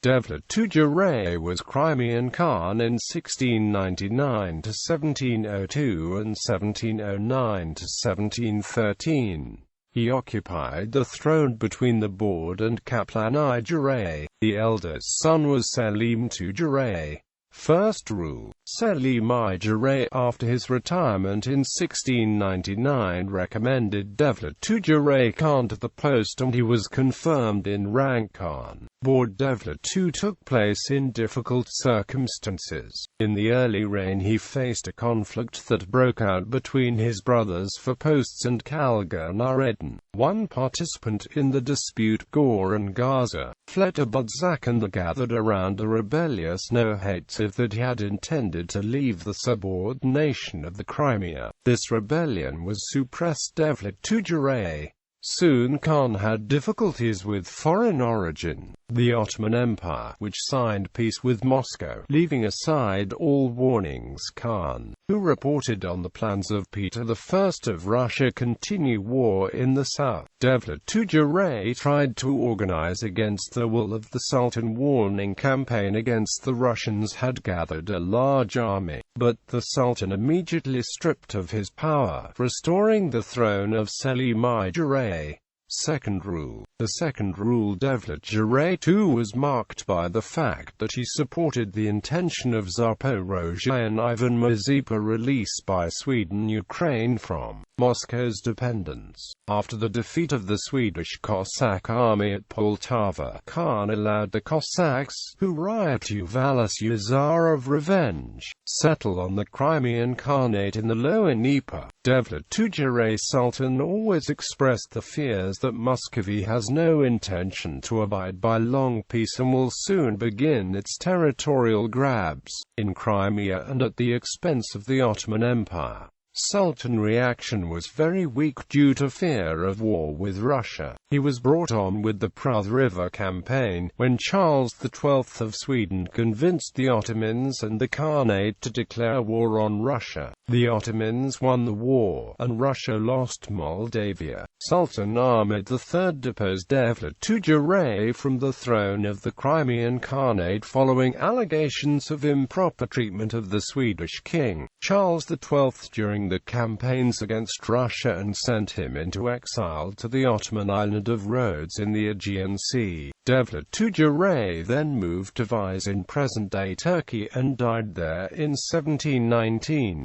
Devlet II Giray was Crimean Khan in 1699 to 1702 and 1709 to 1713. He occupied the throne between the Bord and Qaplan I Giray. The eldest son was Selim II Giray. First rule. Selim I Giray, after his retirement in 1699, recommended Devlet II Giray Khan to the post, and he was confirmed in rank Khan. Bord Devlet II took place in difficult circumstances. In the early reign he faced a conflict that broke out between his brothers for posts and Khalga-Nureddin. One participant in the dispute, Goran Gaza, fled to Budzak and gathered around a rebellious Nohativ that he had intended to leave the subordination of the Crimea. This rebellion was suppressed. Devlet II Giray. Soon Khan had difficulties with foreign origin. The Ottoman Empire, which signed peace with Moscow, leaving aside all warnings, Khan, who reported on the plans of Peter I of Russia, continue war in the south. Devlet II Giray tried to organize against the will of the Sultan. Warning campaign against the Russians had gathered a large army, but the Sultan immediately stripped of his power, restoring the throne of Selim I Giray. Second rule. The second rule Devlet Giray II was marked by the fact that he supported the intention of Zaporozhian Ivan Mazepa release by Sweden Ukraine from Moscow's dependence. After the defeat of the Swedish Cossack army at Poltava, Khan allowed the Cossacks, who riot Uvalis Yazar of revenge, settle on the Crimean Khanate in the Lower Dnieper. Devlet II Giray Sultan always expressed the fears that Muscovy has no intention to abide by long peace and will soon begin its territorial grabs in Crimea and at the expense of the Ottoman Empire. Sultan reaction was very weak due to fear of war with Russia. He was brought on with the Pruth River campaign, when Charles XII of Sweden convinced the Ottomans and the Khanate to declare war on Russia. The Ottomans won the war, and Russia lost Moldavia. Sultan Ahmed III deposed Devlet II Giray from the throne of the Crimean Khanate following allegations of improper treatment of the Swedish king, Charles XII, during the campaigns against Russia, and sent him into exile to the Ottoman island of Rhodes in the Aegean Sea. Devlet II Giray then moved to Vis in present-day Turkey and died there in 1719.